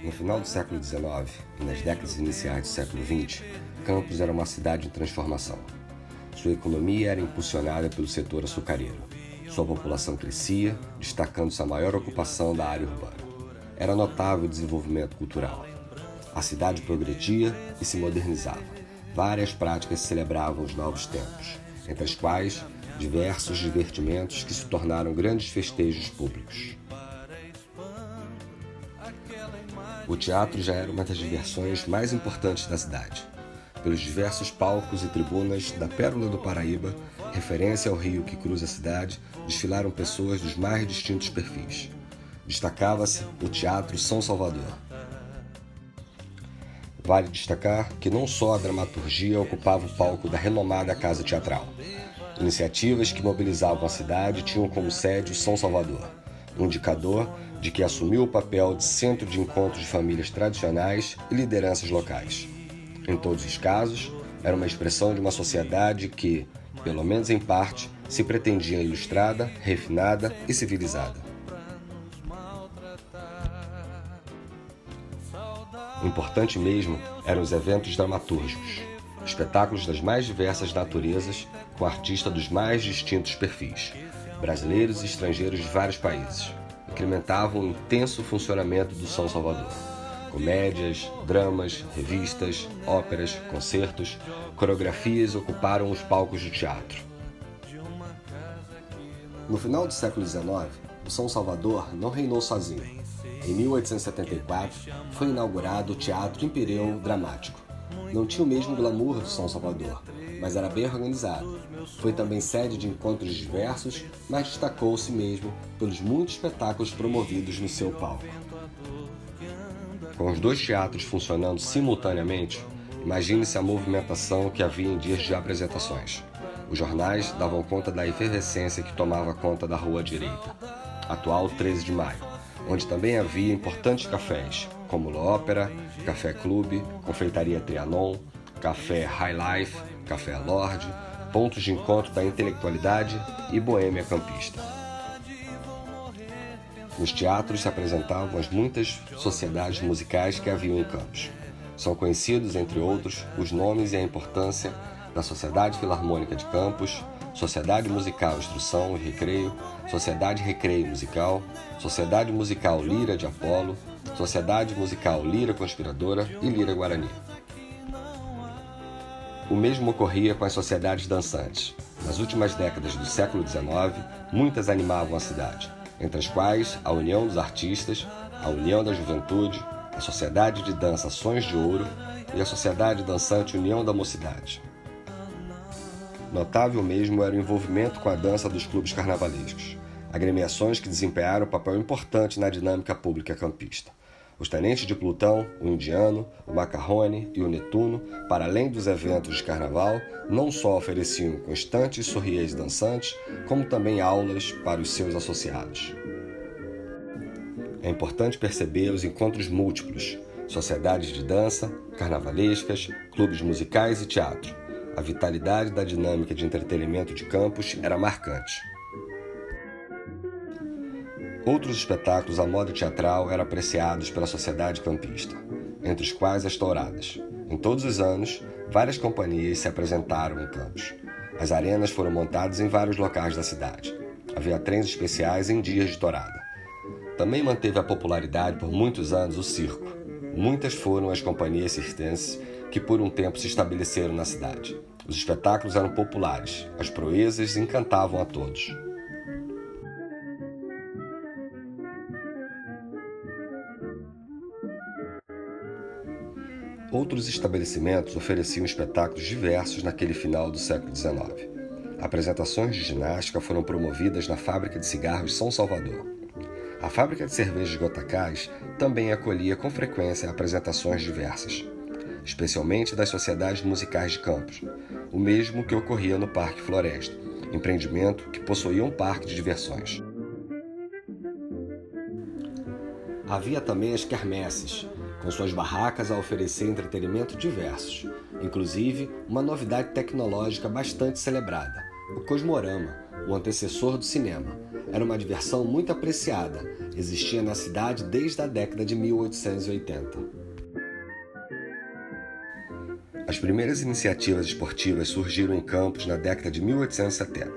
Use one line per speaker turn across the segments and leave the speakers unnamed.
No final do século XIX e nas décadas iniciais do século XX, Campos era uma cidade em transformação. Sua economia era impulsionada pelo setor açucareiro. Sua população crescia, destacando-se a maior ocupação da área urbana. Era notável o desenvolvimento cultural. A cidade progredia e se modernizava. Várias práticas celebravam os novos tempos, entre as quais diversos divertimentos que se tornaram grandes festejos públicos. O teatro já era uma das diversões mais importantes da cidade. Pelos diversos palcos e tribunas da Pérola do Paraíba, referência ao rio que cruza a cidade, desfilaram pessoas dos mais distintos perfis. Destacava-se o Teatro São Salvador. Vale destacar que não só a dramaturgia ocupava o palco da renomada Casa Teatral. Iniciativas que mobilizavam a cidade tinham como sede o São Salvador, um indicador de que assumiu o papel de centro de encontro de famílias tradicionais e lideranças locais. Em todos os casos, era uma expressão de uma sociedade que, pelo menos em parte, se pretendia ilustrada, refinada e civilizada. Importante mesmo eram os eventos dramatúrgicos, espetáculos das mais diversas naturezas, com artistas dos mais distintos perfis, brasileiros e estrangeiros de vários países, incrementavam o intenso funcionamento do São Salvador. Comédias, dramas, revistas, óperas, concertos, coreografias ocuparam os palcos do teatro. No final do século XIX, o São Salvador não reinou sozinho. Em 1874, foi inaugurado o Teatro Imperial Dramático. Não tinha o mesmo glamour do São Salvador, mas era bem organizado. Foi também sede de encontros diversos, mas destacou-se mesmo pelos muitos espetáculos promovidos no seu palco. Com os dois teatros funcionando simultaneamente, imagine-se a movimentação que havia em dias de apresentações. Os jornais davam conta da efervescência que tomava conta da Rua Direita, atual 13 de Maio, onde também havia importantes cafés, como o Ópera, Café Clube, Confeitaria Trianon, Café High Life, Café Lorde, pontos de encontro da intelectualidade e boêmia campista. Nos teatros se apresentavam as muitas sociedades musicais que haviam em Campos. São conhecidos, entre outros, os nomes e a importância da Sociedade Filarmônica de Campos, Sociedade Musical Instrução e Recreio, Sociedade Recreio Musical, Sociedade Musical Lira de Apolo, Sociedade Musical Lira Conspiradora e Lira Guarani. O mesmo ocorria com as sociedades dançantes. Nas últimas décadas do século XIX, muitas animavam a cidade, entre as quais a União dos Artistas, a União da Juventude, a Sociedade de Dança Sonhos de Ouro e a Sociedade Dançante União da Mocidade. Notável mesmo era o envolvimento com a dança dos clubes carnavalescos, agremiações que desempenharam um papel importante na dinâmica pública campista. Os tenentes de Plutão, o Indiano, o Macarrone e o Netuno, para além dos eventos de carnaval, não só ofereciam constantes sorriês dançantes, como também aulas para os seus associados. É importante perceber os encontros múltiplos, sociedades de dança, carnavalescas, clubes musicais e teatro. A vitalidade da dinâmica de entretenimento de Campos era marcante. Outros espetáculos à moda teatral eram apreciados pela sociedade campista, entre os quais as touradas. Em todos os anos, várias companhias se apresentaram em Campos. As arenas foram montadas em vários locais da cidade. Havia trens especiais em dias de tourada. Também manteve a popularidade por muitos anos o circo. Muitas foram as companhias circenses que por um tempo se estabeleceram na cidade. Os espetáculos eram populares, as proezas encantavam a todos. Outros estabelecimentos ofereciam espetáculos diversos naquele final do século XIX. Apresentações de ginástica foram promovidas na Fábrica de Cigarros São Salvador. A Fábrica de Cervejas Gotacás também acolhia com frequência apresentações diversas, especialmente das sociedades musicais de Campos, o mesmo que ocorria no Parque Floresta, empreendimento que possuía um parque de diversões. Havia também as quermesses, com suas barracas a oferecer entretenimento diversos, inclusive uma novidade tecnológica bastante celebrada, o Cosmorama, o antecessor do cinema. Era uma diversão muito apreciada, existia na cidade desde a década de 1880. As primeiras iniciativas esportivas surgiram em Campos na década de 1870,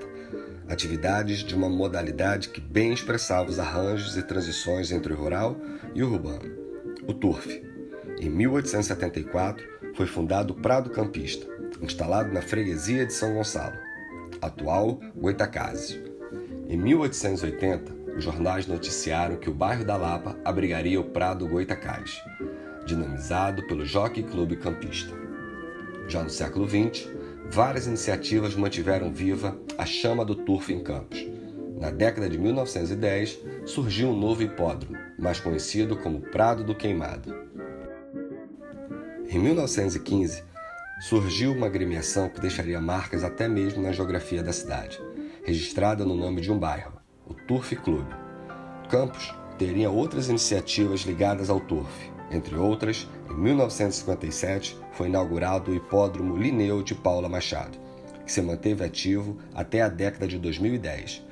atividades de uma modalidade que bem expressava os arranjos e transições entre o rural e o urbano, o turf. Em 1874, foi fundado o Prado Campista, instalado na freguesia de São Gonçalo, atual Goitacazes. Em 1880, os jornais noticiaram que o bairro da Lapa abrigaria o Prado Goitacazes, dinamizado pelo Jockey Clube Campista. Já no século XX, várias iniciativas mantiveram viva a chama do turf em Campos. Na década de 1910, surgiu um novo hipódromo, mais conhecido como Prado do Queimado. Em 1915, surgiu uma agremiação que deixaria marcas até mesmo na geografia da cidade, registrada no nome de um bairro, o Turf Clube. Campos teria outras iniciativas ligadas ao turf. Entre outras, em 1957 foi inaugurado o Hipódromo Linneu de Paula Machado, que se manteve ativo até a década de 2010.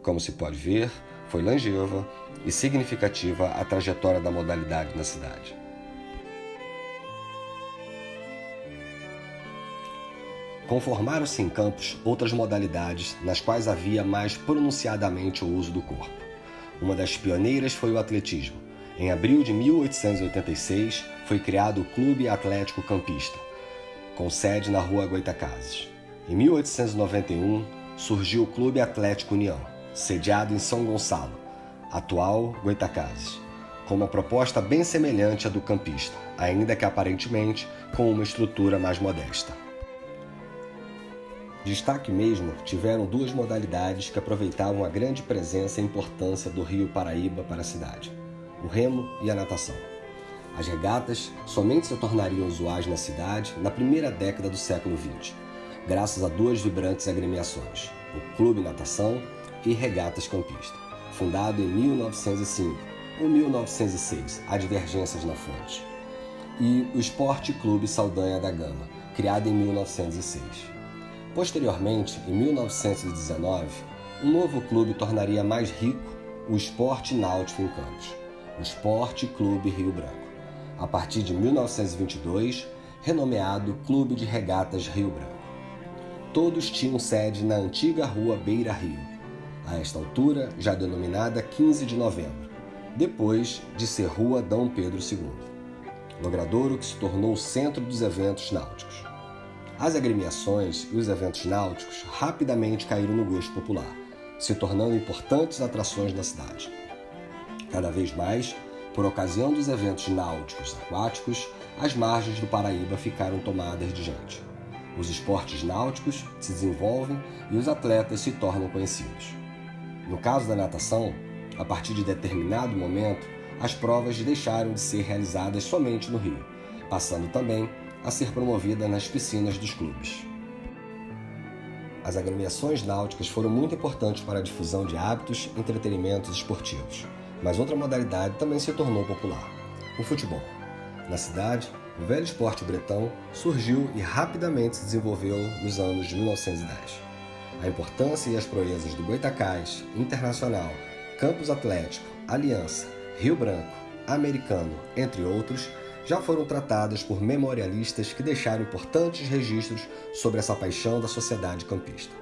Como se pode ver, foi longeva e significativa a trajetória da modalidade na cidade. Conformaram-se em Campos outras modalidades nas quais havia mais pronunciadamente o uso do corpo. Uma das pioneiras foi o atletismo. Em abril de 1886, foi criado o Clube Atlético Campista, com sede na rua Goitacazes. Em 1891, surgiu o Clube Atlético União, sediado em São Gonçalo, atual Goitacazes, com uma proposta bem semelhante à do campista, ainda que aparentemente com uma estrutura mais modesta. Destaque mesmo tiveram duas modalidades que aproveitavam a grande presença e importância do rio Paraíba para a cidade: o remo e a natação. As regatas somente se tornariam usuais na cidade na primeira década do século XX, graças a duas vibrantes agremiações, o Clube Natação e Regatas Campista, fundado em 1905 ou 1906, há divergências na fonte, e o Esporte Clube Saldanha da Gama, criado em 1906. Posteriormente, em 1919, um novo clube tornaria mais rico o esporte náutico em Campos, o Esporte Clube Rio Branco, a partir de 1922, renomeado Clube de Regatas Rio Branco. Todos tinham sede na antiga rua Beira Rio, a esta altura já denominada 15 de Novembro, depois de ser Rua Dom Pedro II, logradouro que se tornou o centro dos eventos náuticos. As agremiações e os eventos náuticos rapidamente caíram no gosto popular, se tornando importantes atrações da cidade. Cada vez mais, por ocasião dos eventos náuticos aquáticos, as margens do Paraíba ficaram tomadas de gente. Os esportes náuticos se desenvolvem e os atletas se tornam conhecidos. No caso da natação, a partir de determinado momento, as provas deixaram de ser realizadas somente no rio, passando também a ser promovida nas piscinas dos clubes. As agremiações náuticas foram muito importantes para a difusão de hábitos e entretenimentos esportivos, mas outra modalidade também se tornou popular: o futebol. Na cidade, o velho esporte bretão surgiu e rapidamente se desenvolveu nos anos de 1910. A importância e as proezas do Goitacás, Internacional, Campos Atlético, Aliança, Rio Branco, Americano, entre outros, já foram tratadas por memorialistas que deixaram importantes registros sobre essa paixão da sociedade campista.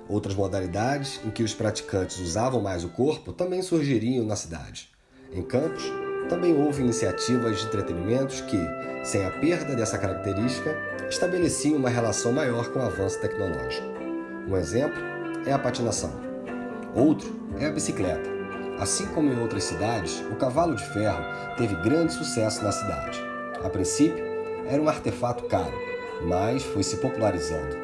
Outras modalidades em que os praticantes usavam mais o corpo também surgiriam na cidade. Em Campos, também houve iniciativas de entretenimentos que, sem a perda dessa característica, estabeleciam uma relação maior com o avanço tecnológico. Um exemplo é a patinação. Outro é a bicicleta. Assim como em outras cidades, o cavalo de ferro teve grande sucesso na cidade. A princípio, era um artefato caro, mas foi se popularizando.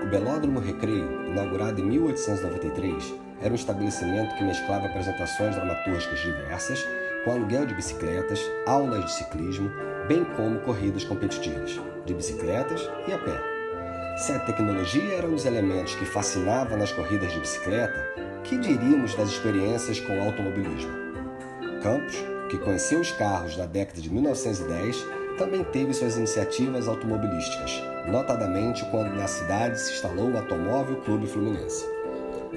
O Belódromo Recreio, inaugurado em 1893, era um estabelecimento que mesclava apresentações dramatúrgicas diversas, com aluguel de bicicletas, aulas de ciclismo, bem como corridas competitivas, de bicicletas e a pé. Se a tecnologia era um dos elementos que fascinava nas corridas de bicicleta, que diríamos das experiências com o automobilismo? Campos, que conheceu os carros na década de 1910, também teve suas iniciativas automobilísticas, notadamente quando na cidade se instalou o Automóvel Clube Fluminense.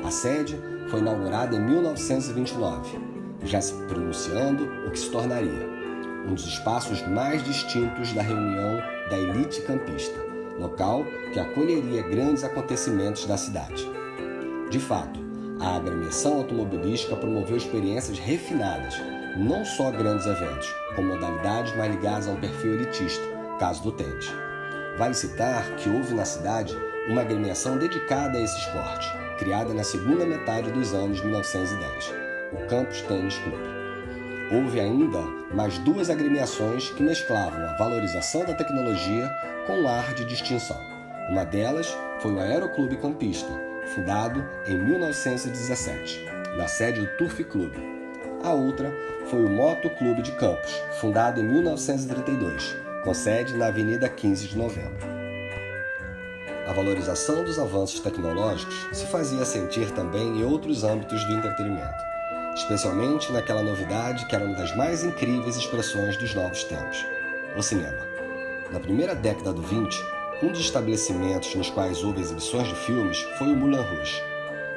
A sede foi inaugurada em 1929, já se pronunciando o que se tornaria um dos espaços mais distintos da reunião da elite campista, local que acolheria grandes acontecimentos da cidade. De fato, a agremiação automobilística promoveu experiências refinadas, não só grandes eventos, com modalidades mais ligadas a um perfil elitista, caso do tênis. Vale citar que houve na cidade uma agremiação dedicada a esse esporte, criada na segunda metade dos anos 1910, o Campus Tênis Clube. Houve ainda mais duas agremiações que mesclavam a valorização da tecnologia com um ar de distinção. Uma delas foi o Aeroclube Campista, fundado em 1917, na sede do Turf Clube. A outra foi o Moto Clube de Campos, fundado em 1932, com sede na Avenida 15 de Novembro. A valorização dos avanços tecnológicos se fazia sentir também em outros âmbitos do entretenimento, especialmente naquela novidade que era uma das mais incríveis expressões dos novos tempos, o cinema. Na primeira década do 20, um dos estabelecimentos nos quais houve exibições de filmes foi o Moulin Rouge,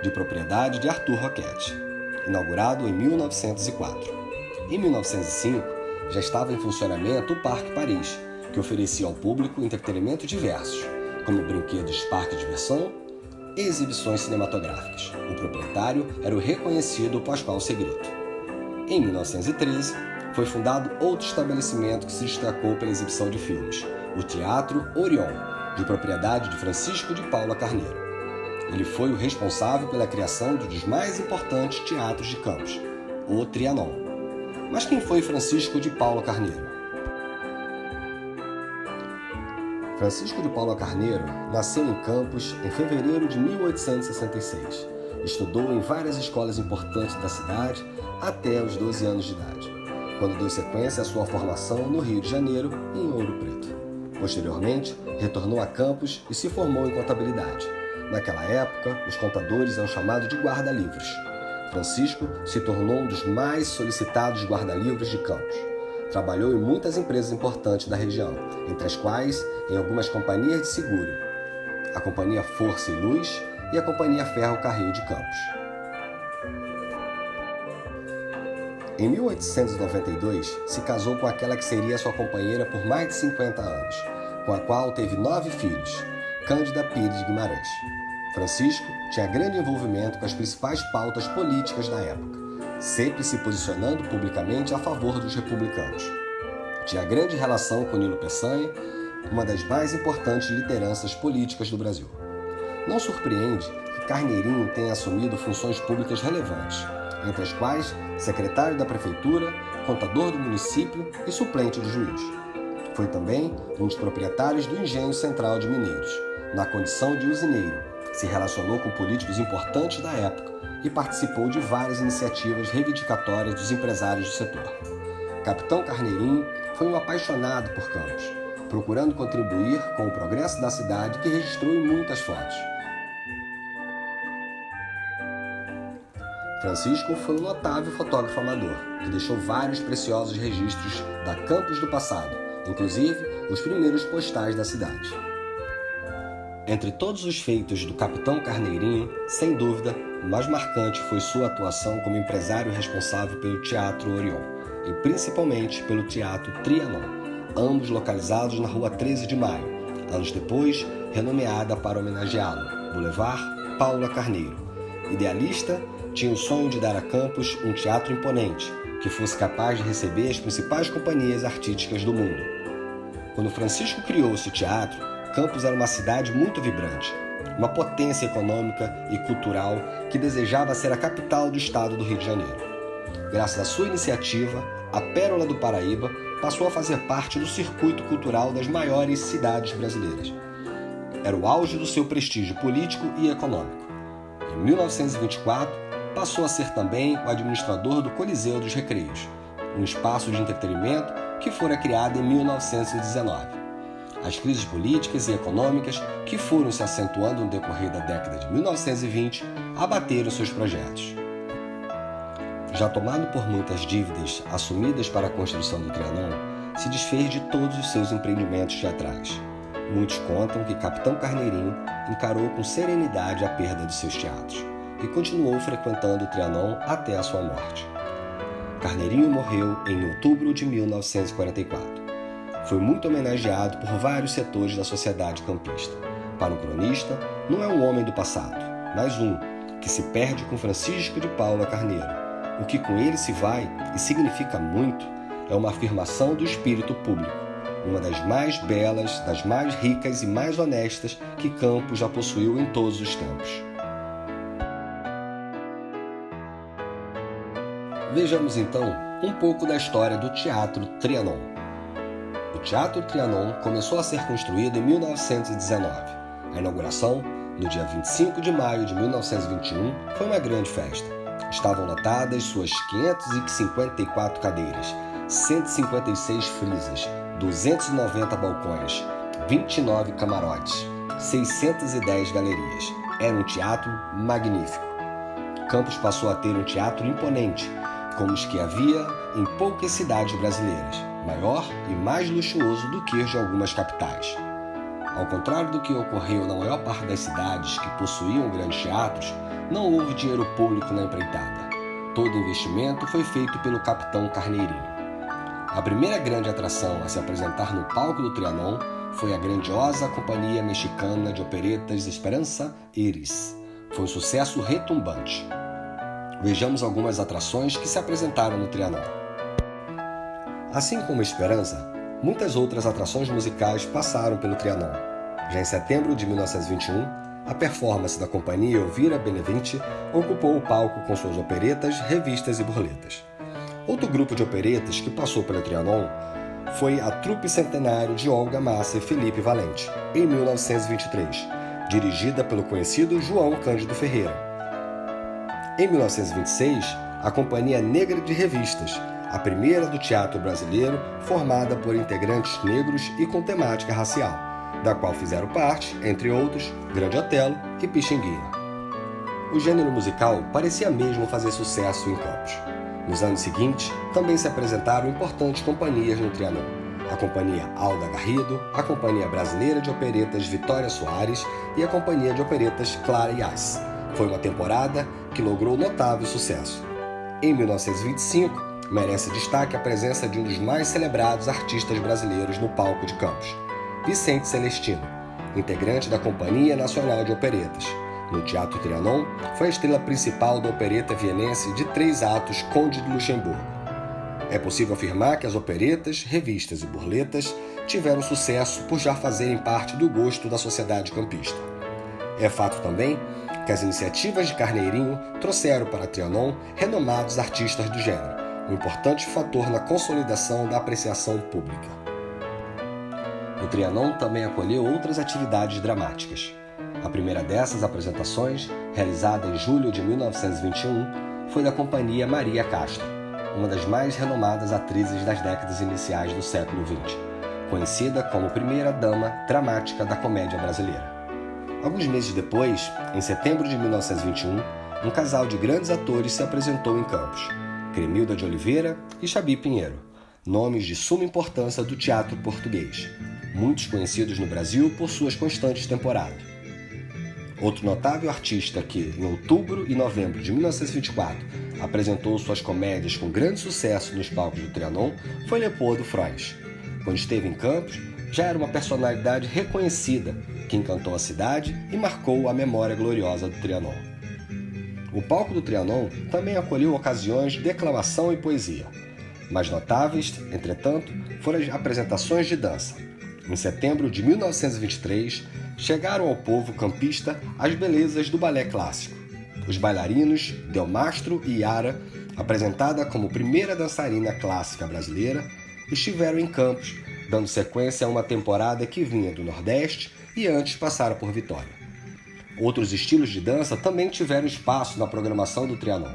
de propriedade de Arthur Roquette, inaugurado em 1904. Em 1905, já estava em funcionamento o Parque Paris, que oferecia ao público entretenimento diversos, como brinquedos de parque de diversão e exibições cinematográficas. O proprietário era o reconhecido Pascoal Segrito. Em 1913, foi fundado outro estabelecimento que se destacou pela exibição de filmes, o Teatro Orion, de propriedade de Francisco de Paula Carneiro. Ele foi o responsável pela criação de um dos mais importantes teatros de Campos, o Trianon. Mas quem foi Francisco de Paula Carneiro? Francisco de Paula Carneiro nasceu em Campos em fevereiro de 1866. Estudou em várias escolas importantes da cidade até os 12 anos de idade, quando deu sequência à sua formação no Rio de Janeiro, em Ouro Preto. Posteriormente, retornou a Campos e se formou em contabilidade. Naquela época, os contadores eram chamados de guarda-livros. Francisco se tornou um dos mais solicitados guarda-livros de Campos. Trabalhou em muitas empresas importantes da região, entre as quais em algumas companhias de seguro, a Companhia Força e Luz e a Companhia Ferro Carril de Campos. Em 1892, se casou com aquela que seria sua companheira por mais de 50 anos, com a qual teve 9 filhos, Cândida Pires de Guimarães. Francisco tinha grande envolvimento com as principais pautas políticas da época, sempre se posicionando publicamente a favor dos republicanos. Tinha grande relação com Nilo Peçanha, uma das mais importantes lideranças políticas do Brasil. Não surpreende que Carneirinho tenha assumido funções públicas relevantes, entre as quais secretário da prefeitura, contador do município e suplente do juiz. Foi também um dos proprietários do Engenho Central de Mineiros, na condição de usineiro. Se relacionou com políticos importantes da época e participou de várias iniciativas reivindicatórias dos empresários do setor. Capitão Carneirinho foi um apaixonado por Campos, procurando contribuir com o progresso da cidade que registrou em muitas fotos. Francisco foi um notável fotógrafo amador, que deixou vários preciosos registros da Campos do passado, inclusive os primeiros postais da cidade. Entre todos os feitos do Capitão Carneirinho, sem dúvida, o mais marcante foi sua atuação como empresário responsável pelo Teatro Orion e principalmente pelo Teatro Trianon, ambos localizados na Rua 13 de Maio, anos depois renomeada para homenageá-lo, Boulevard Paula Carneiro. Idealista, tinha o sonho de dar a Campos um teatro imponente, que fosse capaz de receber as principais companhias artísticas do mundo. Quando Francisco criou esse teatro, Campos era uma cidade muito vibrante, uma potência econômica e cultural que desejava ser a capital do estado do Rio de Janeiro. Graças à sua iniciativa, a Pérola do Paraíba passou a fazer parte do circuito cultural das maiores cidades brasileiras. Era o auge do seu prestígio político e econômico. Em 1924, passou a ser também o administrador do Coliseu dos Recreios, um espaço de entretenimento que fora criado em 1919. As crises políticas e econômicas que foram se acentuando no decorrer da década de 1920 abateram seus projetos. Já tomado por muitas dívidas assumidas para a construção do Trianon, se desfez de todos os seus empreendimentos teatrais. Muitos contam que Capitão Carneirinho encarou com serenidade a perda de seus teatros e continuou frequentando o Trianon até a sua morte. Carneirinho morreu em outubro de 1944. Foi muito homenageado por vários setores da sociedade campista. Para o cronista, não é um homem do passado, mas um que se perde com Francisco de Paula Carneiro. O que com ele se vai, e significa muito, é uma afirmação do espírito público, uma das mais belas, das mais ricas e mais honestas que Campos já possuiu em todos os tempos. Vejamos então um pouco da história do Teatro Trianon. O Teatro Trianon começou a ser construído em 1919. A inauguração, no dia 25 de maio de 1921, foi uma grande festa. Estavam lotadas suas 554 cadeiras, 156 frisas, 290 balcões, 29 camarotes, 610 galerias. Era um teatro magnífico. Campos passou a ter um teatro imponente, como os que havia em poucas cidades brasileiras, maior e mais luxuoso do que os de algumas capitais. Ao contrário do que ocorreu na maior parte das cidades que possuíam grandes teatros, não houve dinheiro público na empreitada. Todo investimento foi feito pelo capitão Carneirinho. A primeira grande atração a se apresentar no palco do Trianon foi a grandiosa Companhia Mexicana de Operetas Esperança Iris. Foi um sucesso retumbante. Vejamos algumas atrações que se apresentaram no Trianon. Assim como Esperança, muitas outras atrações musicais passaram pelo Trianon. Já em setembro de 1921, a performance da Companhia Elvira Benevente ocupou o palco com suas operetas, revistas e burletas. Outro grupo de operetas que passou pelo Trianon foi a Trupe Centenário de Olga Massa e Felipe Valente, em 1923, dirigida pelo conhecido João Cândido Ferreira. Em 1926, a Companhia Negra de Revistas, a primeira do teatro brasileiro formada por integrantes negros e com temática racial, da qual fizeram parte, entre outros, Grande Otelo e Pixinguinha. O gênero musical parecia mesmo fazer sucesso em Campos. Nos anos seguintes, também se apresentaram importantes companhias no Trianon. A Companhia Alda Garrido, a Companhia Brasileira de Operetas Vitória Soares e a Companhia de Operetas Clara Yas. Foi uma temporada que logrou notável sucesso. Em 1925, merece destaque a presença de um dos mais celebrados artistas brasileiros no palco de Campos, Vicente Celestino, integrante da Companhia Nacional de Operetas. No Teatro Trianon, foi a estrela principal da opereta vienense de 3 atos Conde de Luxemburgo. É possível afirmar que as operetas, revistas e burletas tiveram sucesso por já fazerem parte do gosto da sociedade campista. É fato também que as iniciativas de Carneirinho trouxeram para Trianon renomados artistas do gênero, um importante fator na consolidação da apreciação pública. O Trianon também acolheu outras atividades dramáticas. A primeira dessas apresentações, realizada em julho de 1921, foi da Companhia Maria Castro, uma das mais renomadas atrizes das décadas iniciais do século XX, conhecida como primeira dama dramática da comédia brasileira. Alguns meses depois, em setembro de 1921, um casal de grandes atores se apresentou em Campos, Cremilda de Oliveira e Xabi Pinheiro, nomes de suma importância do teatro português, muitos conhecidos no Brasil por suas constantes temporadas. Outro notável artista que, em outubro e novembro de 1924, apresentou suas comédias com grande sucesso nos palcos do Trianon foi Leopoldo Frois. Quando esteve em Campos, já era uma personalidade reconhecida que encantou a cidade e marcou a memória gloriosa do Trianon. O palco do Trianon também acolheu ocasiões de declamação e poesia. Mais notáveis, entretanto, foram as apresentações de dança. Em setembro de 1923, chegaram ao povo campista as belezas do balé clássico. Os bailarinos Delmastro e Yara, apresentada como primeira dançarina clássica brasileira, estiveram em Campos, dando sequência a uma temporada que vinha do Nordeste e antes passara por Vitória. Outros estilos de dança também tiveram espaço na programação do Trianon.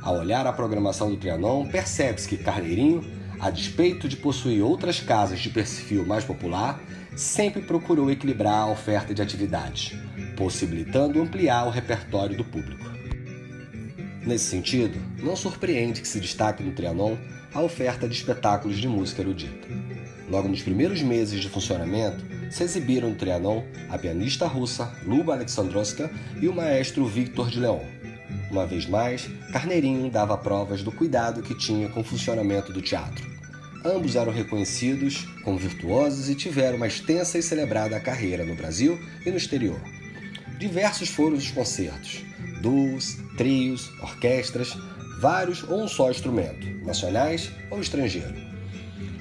Ao olhar a programação do Trianon, percebe-se que Carneirinho, a despeito de possuir outras casas de perfil mais popular, sempre procurou equilibrar a oferta de atividades, possibilitando ampliar o repertório do público. Nesse sentido, não surpreende que se destaque no Trianon a oferta de espetáculos de música erudita. Logo nos primeiros meses de funcionamento, se exibiram no Trianon a pianista russa Luba Alexandrovska e o maestro Victor de Leon. Uma vez mais, Carneirinho dava provas do cuidado que tinha com o funcionamento do teatro. Ambos eram reconhecidos como virtuosos e tiveram uma extensa e celebrada carreira no Brasil e no exterior. Diversos foram os concertos, duos, trios, orquestras, vários ou um só instrumento, nacionais ou estrangeiro.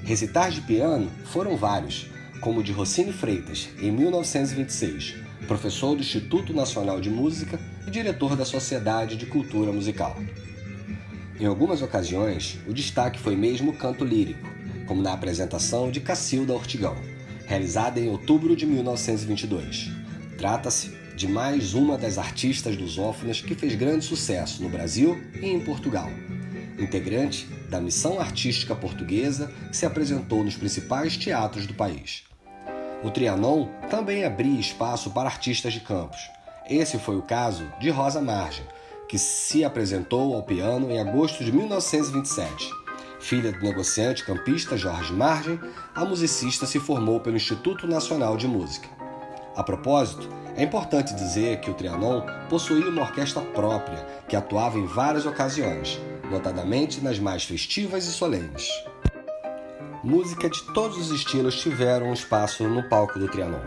Recitais de piano foram vários, como o de Rossini Freitas, em 1926, professor do Instituto Nacional de Música e diretor da Sociedade de Cultura Musical. Em algumas ocasiões, o destaque foi mesmo o canto lírico, como na apresentação de Cacilda Ortigão, realizada em outubro de 1922. Trata-se de mais uma das artistas lusófonas que fez grande sucesso no Brasil e em Portugal. Integrante da Missão Artística Portuguesa que se apresentou nos principais teatros do país. O Trianon também abria espaço para artistas de campos. Esse foi o caso de Rosa Margem, que se apresentou ao piano em agosto de 1927. Filha do negociante campista Jorge Margem, a musicista se formou pelo Instituto Nacional de Música. A propósito, é importante dizer que o Trianon possuía uma orquestra própria, que atuava em várias ocasiões, notadamente nas mais festivas e solenes. Música de todos os estilos tiveram um espaço no palco do Trianon.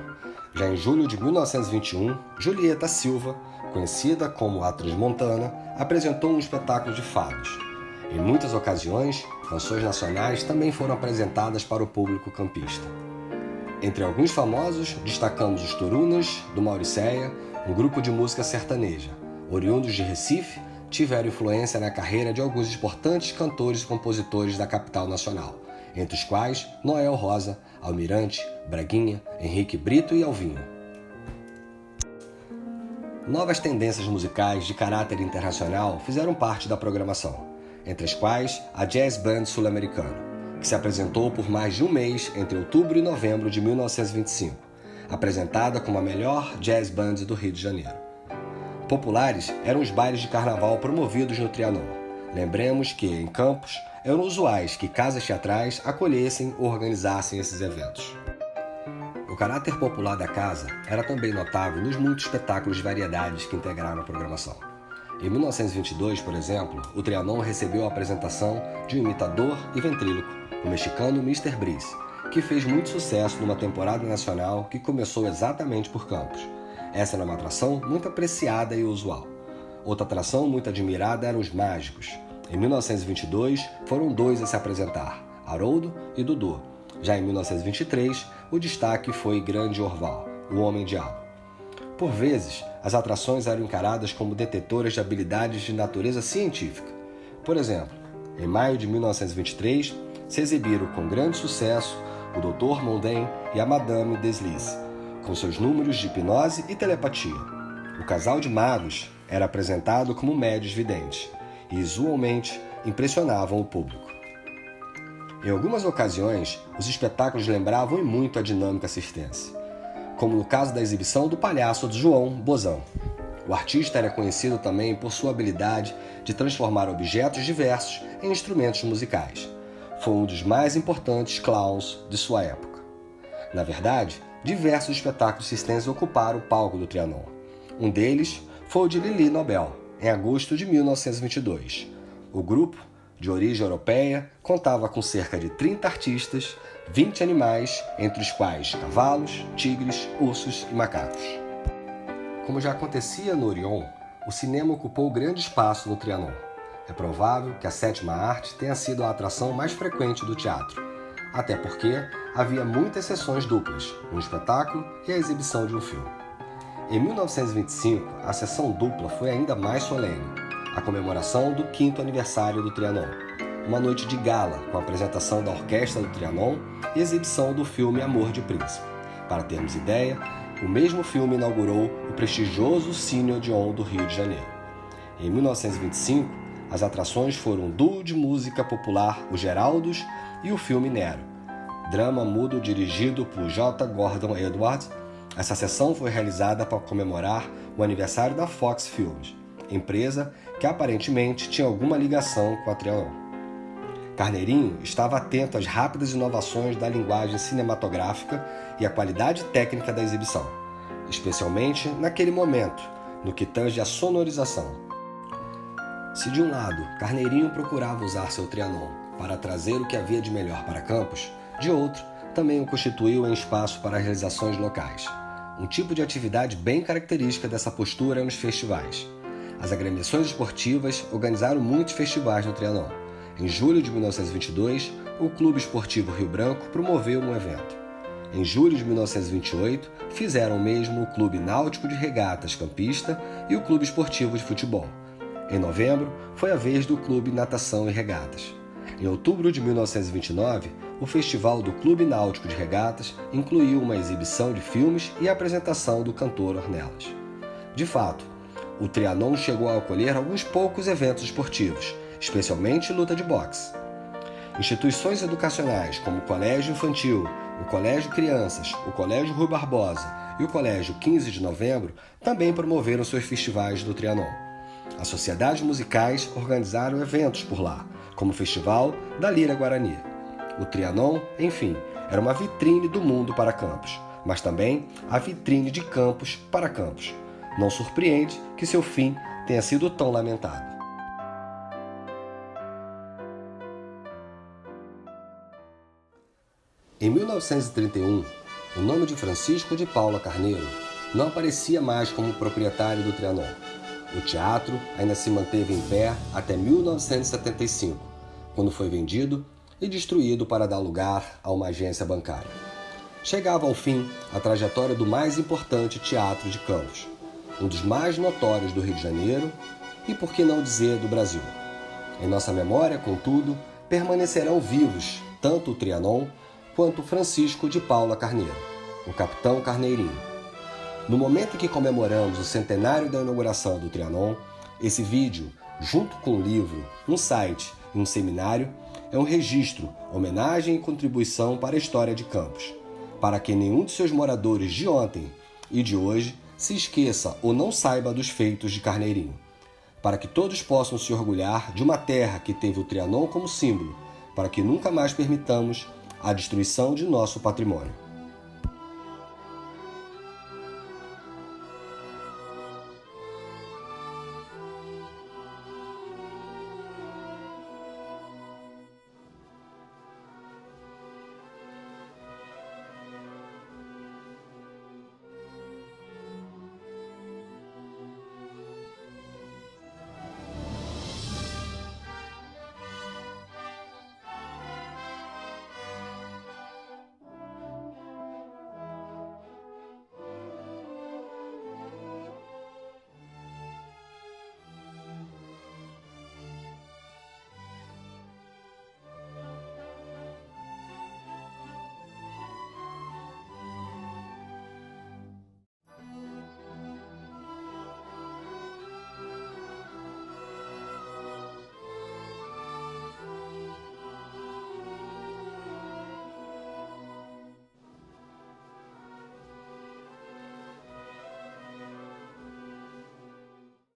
Já em julho de 1921, Julieta Silva, conhecida como a Transmontana, apresentou um espetáculo de fados. Em muitas ocasiões, canções nacionais também foram apresentadas para o público campista. Entre alguns famosos, destacamos os Torunas, do Mauricéia, um grupo de música sertaneja. Oriundos de Recife, tiveram influência na carreira de alguns importantes cantores e compositores da capital nacional, entre os quais Noel Rosa, Almirante, Braguinha, Henrique Brito e Alvinho. Novas tendências musicais de caráter internacional fizeram parte da programação, entre as quais a Jazz Band Sul-Americana, que se apresentou por mais de um mês entre outubro e novembro de 1925, apresentada como a melhor jazz band do Rio de Janeiro. Populares eram os bailes de carnaval promovidos no Trianon. Lembremos que, em Campos, eram usuais que casas teatrais acolhessem ou organizassem esses eventos. O caráter popular da casa era também notável nos muitos espetáculos de variedades que integraram a programação. Em 1922, por exemplo, o Trianon recebeu a apresentação de um imitador e ventríloco, o mexicano Mr. Brice, que fez muito sucesso numa temporada nacional que começou exatamente por Campos. Essa era uma atração muito apreciada e usual. Outra atração muito admirada eram os Mágicos. Em 1922, foram dois a se apresentar, Haroldo e Dudu. Já em 1923, o destaque foi Grande Orval, o Homem-Diabo. Por vezes, as atrações eram encaradas como detetoras de habilidades de natureza científica. Por exemplo, em maio de 1923, se exibiram com grande sucesso o Dr. Mondin e a Madame Deslize, com seus números de hipnose e telepatia. O casal de magos era apresentado como médios videntes e, usualmente, impressionavam o público. Em algumas ocasiões, os espetáculos lembravam e muito a dinâmica circense, como no caso da exibição do palhaço João Bozão. O artista era conhecido também por sua habilidade de transformar objetos diversos em instrumentos musicais. Foi um dos mais importantes clowns de sua época. Na verdade, diversos espetáculos circenses ocuparam o palco do Trianon. Um deles foi o de Lili Nobel, em agosto de 1922. O grupo, de origem europeia, contava com cerca de 30 artistas, 20 animais, entre os quais cavalos, tigres, ursos e macacos. Como já acontecia no Orion, o cinema ocupou grande espaço no Trianon. É provável que a sétima arte tenha sido a atração mais frequente do teatro, até porque havia muitas sessões duplas, um espetáculo e a exibição de um filme. Em 1925, a sessão dupla foi ainda mais solene, a comemoração do 5º aniversário do Trianon, uma noite de gala com a apresentação da Orquestra do Trianon e exibição do filme Amor de Príncipe. Para termos ideia, o mesmo filme inaugurou o prestigioso Cine Odeon do Rio de Janeiro. Em 1925, as atrações foram o duo de música popular Os Geraldos e o filme Nero, drama mudo dirigido por J. Gordon Edwards. Essa sessão foi realizada para comemorar o aniversário da Fox Films, empresa que aparentemente tinha alguma ligação com a Trianon. Carneirinho estava atento às rápidas inovações da linguagem cinematográfica e à qualidade técnica da exibição, especialmente naquele momento, no que tange à sonorização. Se de um lado, Carneirinho procurava usar seu Trianon para trazer o que havia de melhor para Campos, de outro, também o constituiu em espaço para realizações locais. Um tipo de atividade bem característica dessa postura nos festivais. As agremiações esportivas organizaram muitos festivais no Trianon. Em julho de 1922, o Clube Esportivo Rio Branco promoveu um evento. Em julho de 1928, fizeram o mesmo o Clube Náutico de Regatas Campista e o Clube Esportivo de Futebol. Em novembro, foi a vez do Clube Natação e Regatas. Em outubro de 1929, o Festival do Clube Náutico de Regatas incluiu uma exibição de filmes e a apresentação do cantor Ornelas. De fato, o Trianon chegou a acolher alguns poucos eventos esportivos, especialmente luta de boxe. Instituições educacionais como o Colégio Infantil, o Colégio Crianças, o Colégio Rui Barbosa e o Colégio 15 de Novembro também promoveram seus festivais do Trianon. As sociedades musicais organizaram eventos por lá, como o Festival da Lira Guarani. O Trianon, enfim, era uma vitrine do mundo para Campos, mas também a vitrine de Campos para Campos. Não surpreende que seu fim tenha sido tão lamentado. Em 1931, o nome de Francisco de Paula Carneiro não aparecia mais como proprietário do Trianon. O teatro ainda se manteve em pé até 1975, quando foi vendido e destruído para dar lugar a uma agência bancária. Chegava ao fim a trajetória do mais importante teatro de Campos, um dos mais notórios do Rio de Janeiro e, por que não dizer, do Brasil. Em nossa memória, contudo, permanecerão vivos tanto o Trianon quanto Francisco de Paula Carneiro, o Capitão Carneirinho. No momento em que comemoramos o centenário da inauguração do Trianon, esse vídeo, junto com um livro, um site e um seminário, é um registro, homenagem e contribuição para a história de Campos, para que nenhum de seus moradores de ontem e de hoje se esqueça ou não saiba dos feitos de Carneirinho, para que todos possam se orgulhar de uma terra que teve o Trianon como símbolo, para que nunca mais permitamos a destruição de nosso patrimônio.